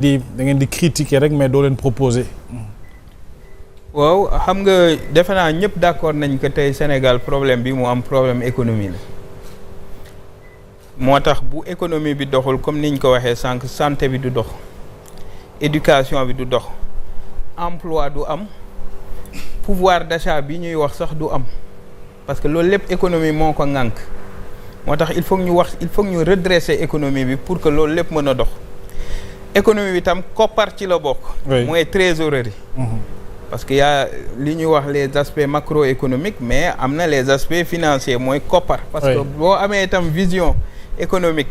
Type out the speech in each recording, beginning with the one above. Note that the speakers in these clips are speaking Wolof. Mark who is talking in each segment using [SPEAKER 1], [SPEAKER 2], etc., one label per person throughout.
[SPEAKER 1] da ngeen di critiquer rek mais doo leen proposer.
[SPEAKER 2] waaw xam nga defe naa ñëpp d'accord nañ que tey Sénégal problème bi mu am problème économie la moo tax bu économie bi doxul comme niñ ko waxee sànq santé bi du dox éducation bi du dox emploi du am pouvoir d'achat bi ñuy wax sax du am parce que loolu lépp économie moo ko ŋànk moo tax il faut ñu redresser économie bi pour que loolu lépp mën a dox économie bi tam koppar ci la bokk. mooy trésorerie. parce que y a li ñuy wax les aspects macroéconomiques mais am na les aspects financiers mooy koppar. parce que boo amee itam vision économique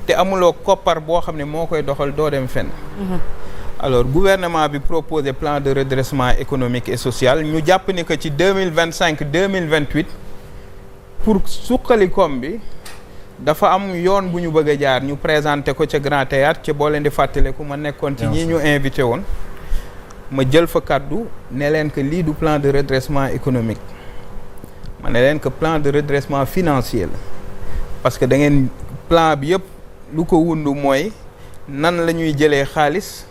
[SPEAKER 2] te amuloo koppar boo xam ne moo koy doxal doo dem fenn. alors gouvernement bi proposé plan de redressement économique et social ñu jàpp ni que ci 2025-2028 pour suqali koom bi dafa am yoon bu ñu bëgg a jaar ñu présenté ko ca Grand Théâtre ca boo leen di fàttaliku ma nekkoon ci ñi ñu invité woon ma jël fa kàddu ne leen que lii du plan de redressement économique ma ne leen que plan de redressement financier la parce que da ngeen plan bi yëpp lu ko wundu mooy nan la ñuy jëlee xaalis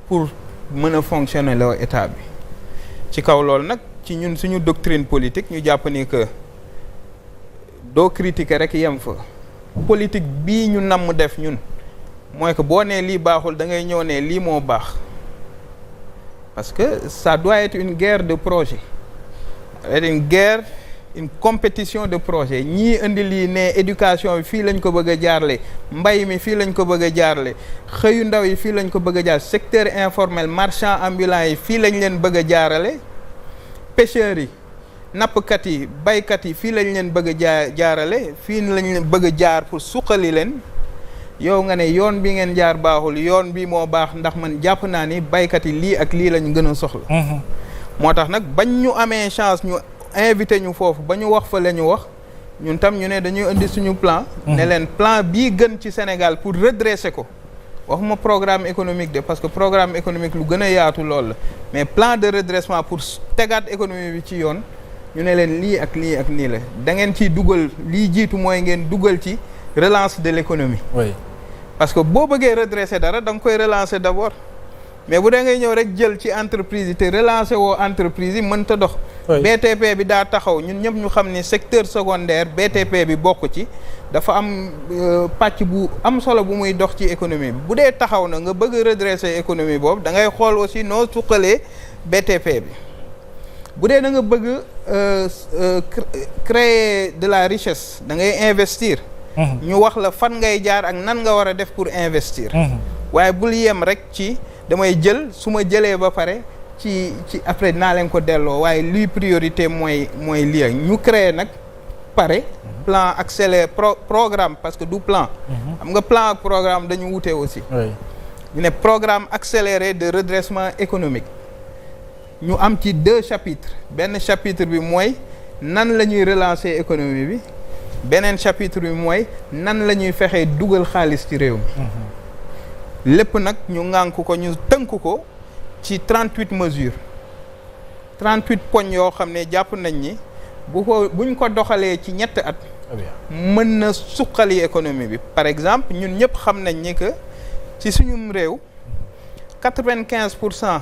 [SPEAKER 2] pour mën a fonctionner loo état bi ci kaw loolu nag ci ñun suñu doctrine politique ñu jàpp ni que doo critiquer rek yem fa politique bii ñu namm def ñun mooy que boo nee lii baaxul da ngay ñëw ne lii moo baax parce que ça doit être une guerre de projet une compétition de projet ñii indi lii ne éducation bi fii lañ ko bëgg a jaarle mbay mi fii lañ ko bëgg a jaarle xëyu ndaw yi fii lañ ko bëgg a jaar secteur informel marchand ambulant yi fii lañ leen bëgg a jaarale pêcheurs yi nappkat yi baykat yi fii lañ leen bëgg a jaarale fii lañ leen bëgg a jaar pour suqali leen yow nga ne yoon bi ngeen jaar baaxul yoon bi moo baax ndax man jàpp naa ni baykat yi lii ak lii lañ gën a soxla moo tax nag bañ ñu amee chance ñu invité ñu foofu ba ñu wax fa la ñu wax ñun tam ñu ne dañuy indi suñu plan ne leen plan bii gën ci Sénégal pour redresser ko waxuma programme économique de parce que programme économique lu gën a yaatu lool la mais plan de redressement pour tegaat économie bi ci yoon ñu ne leen lii ak lii ak nii la da ngeen ciy dugal lii jiitu mooy ngeen dugal ci relance de l'économie
[SPEAKER 1] oui.
[SPEAKER 2] parce que boo bëggee redresser dara da nga koy relancer d'abord mais bu dee ngay ñëw rek jël ci entreprise yi te relancer woo entreprise yi mënta dox BTP bi daa taxaw ñun ñëpp ñu xam ni secteur secondaire BTP bi bokk ci dafa am pàcc bu am solo bu muy dox ci économie bi bu dee taxaw na nga bëgg redresser économie boobu da ngay xool aussi noo suqalee BTP bi bu dee da nga bëgg créer de la richesse da ngay investir ñu wax la fan ngay jaar ak nan nga war a def pour investir waaye bul yem rek ci damay jël su ma jëlee ba pare ci après dinaa leen ko delloo waaye luy priorité mooy lii ñu créer nag pare plan accéléré programme parce que du plan xam nga plan ak programme dañu wute aussi ñu ne programme accéléré de redressement économique ñu am ci 2 chapitres benn chapitre bi mooy nan la ñuy relancer économie bi beneen chapitre bi mooy nan la ñuy fexee dugal xaalis ci réew mi lépp nag ñu ŋànk ko ñu tënk ko ci 38 mesures 38 poñ yoo xam ne jàpp nañ ni buñ ko doxalee ci ñetti at mën na suqali économie bi par exemple ñun ñëpp xam nañ ni que ci suñum réew 95%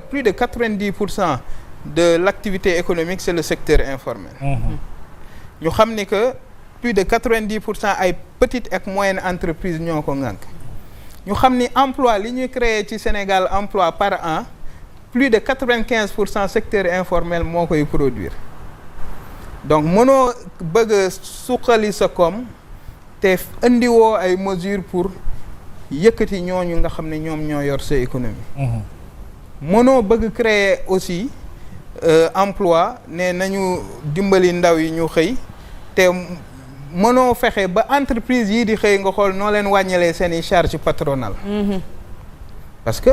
[SPEAKER 2] plus de 90% de l'activité économique c'est le secteur informel ñu xam ni que plus de 90% ay petites ak moyennes entreprises ñoo ko ŋànk ñu xam ni emploi li ñuy créer ci Sénégal emploi par an plus de 95% secteur informel moo koy produire donc mënoo bëgg a suqali sa koom te indiwoo ay mesures pour yëkkati ñooñu nga xam ne ñoom ñoo yor sa économie mënoo bëgg créer aussi emploi ne nañu dimbali ndaw yi ñu xëy te mënoo fexe ba entreprise yii di xëy nga xool noo leen wàññalee seeni charge patronale parce que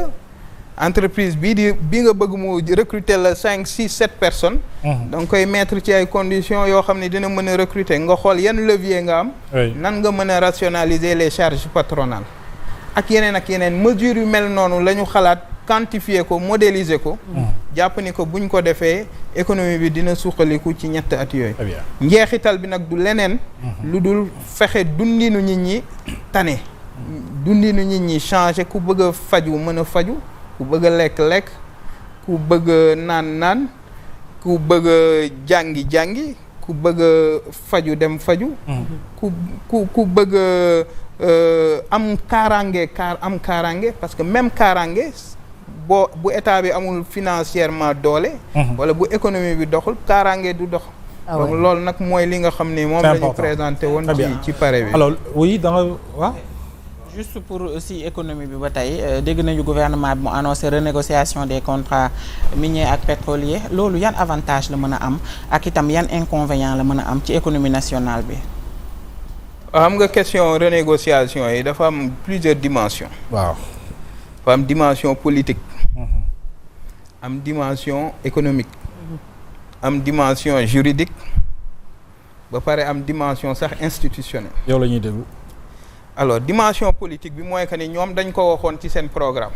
[SPEAKER 2] entreprise bi nga bëgg mu recruter la 5 6 7 personnes da nga koy mettre ci ay conditions yoo xam ne dina mën a recruter nga xool yan levier nga am nan nga mën a rationaliser les charges patronales ak yeneen mesures yu mel noonu la ñu xalaat quantifier ko modéliser ko jàpp ni ko buñ ko defee économie bi dina suqaliku ci ñett at yooyu njeexital bi nag du leneen lu dul fexe dundinu nit ñi tane dundinu nit ñi changé, ku bëgg a faju mën a faju, ku bëgg a lekk ku bëgg a naan ku bëgg a jàngi ku bëgg a faju dem faju ku bëgg a am kaaraange parce que même kaaraange bu état bi amul financièrement doole wala bu économie bi doxul kaaraange du dox. Donc loolu nag mooy li nga xam ne moom la ñu présenté woon ci pare bi.
[SPEAKER 1] Alors oui da nga waaw.
[SPEAKER 3] Juste pour aussi économie bi ba tey dégg nañu gouvernement bi mu annoncé renégociation des contrats miniers ak pétroliers loolu yan avantage la mën a am ak itam yan inconvénient la mën a am ci économie nationale bi.
[SPEAKER 2] xam nga question renégociation yi dafa am plusieurs dimensions.
[SPEAKER 1] waaw
[SPEAKER 2] dafa am dimension politique. am dimension économique. am dimension juridique. ba pare am dimension sax institutionnelle.
[SPEAKER 1] yow la ñuy déglu.
[SPEAKER 2] Alors dimension politique bi mooy que ni ñoom dañ ko waxoon ci seen programme.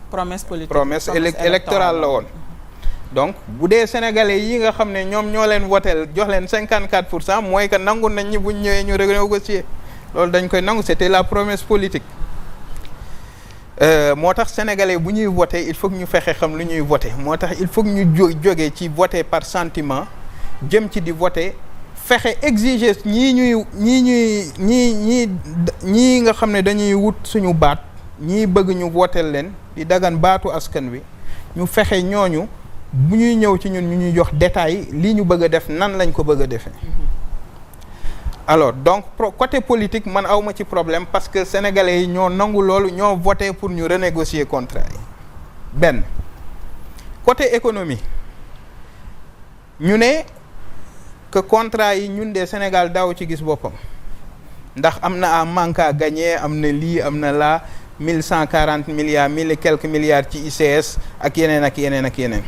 [SPEAKER 3] promesse politique
[SPEAKER 2] promesse électorale la woon. Donc bu dee sénégalais yi nga xam ne ñoom ñoo leen woteel jox leen 54% mooy que nangu nañ ñi buñ ñëwee ñu renégocier loolu dañ koy nangu c'était la promesse politique. moo tax sénégalais bu ñuy voter il faut que ñu fexe xam lu ñuy voter moo tax il faut que ñu jógee ci voter par sentiment jëm ci di voter. fexe exiger ñii nga xam ne dañuy wut suñu baat ñii bëgg ñu wooteel leen di dagan baatu askan wi ñu fexe ñooñu bu ñuy ñëw ci ñun ñu ñuy jox détail lii ñu bëgg a def nan lañ ko bëgg a defee. Alors donc côté politique man awma ci problème parce que sénégalais yi ñoo nangu loolu ñoo voté pour ñu renégocier contrat yi benn côté économie ñu ne que contrat yi ñun de Sénégal daaw ci gis boppam ndax am na à manque à gagner am na lii am na laa 1140 milliards 1000 et quelques milliards ci ICS ak yeneen ak yeneen ak yeneen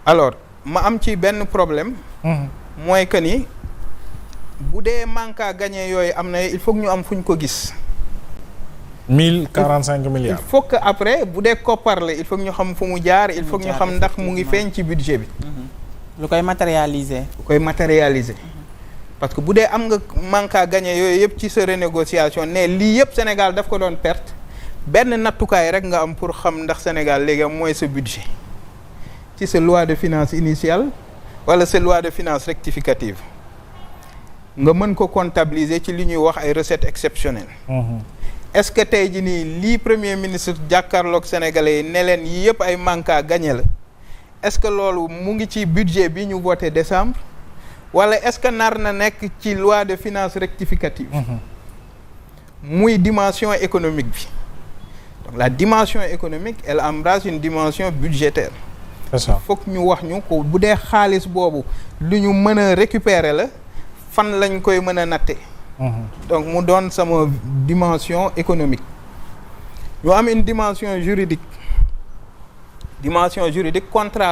[SPEAKER 2] alors ma am ci benn problème mooy que ni bu dee manque à gagner yooyu am na il faut que ñu am fu ñu ko gis
[SPEAKER 1] 1045 milliards.
[SPEAKER 2] il faut que après bu dee koppar la il faut que ñu xam fu mu jaar il faut que ñu xam ndax mu ngi feeñ ci budget bi
[SPEAKER 3] lu koy matérialiser.
[SPEAKER 2] Parce que bu dee am nga manque à gagner yooyu yëpp ci sa renégociation ne lii yëpp Sénégal daf ko doon perte benn nattukaay rek nga am pour xam ndax Sénégal léegi mooy sa budget ci sa loi de finances initiale wala sa loi de finances rectificative nga mën ko comptabiliser ci li ñuy wax ay recettes exceptionnelles. Est-ce que tey jii nii lii premier ministre jàkkaarloog sénégalais yi ne leen yii yëpp ay manque à gagner la. Est-ce que loolu mu ngi ci budget bi ñu voté décembre wala est-ce que nar na nekk ci loi de finances rectificative muy dimension économique bi donc la dimension économique elle embrasse une dimension budgétaire.
[SPEAKER 1] C'est ça.
[SPEAKER 2] Faut que ñu wax ñu ko bu dee xaalis boobu lu ñu mën a récupérer la fan lañ koy mën a natte donc mu doon sama dimension économique ñu am une dimension juridique contrat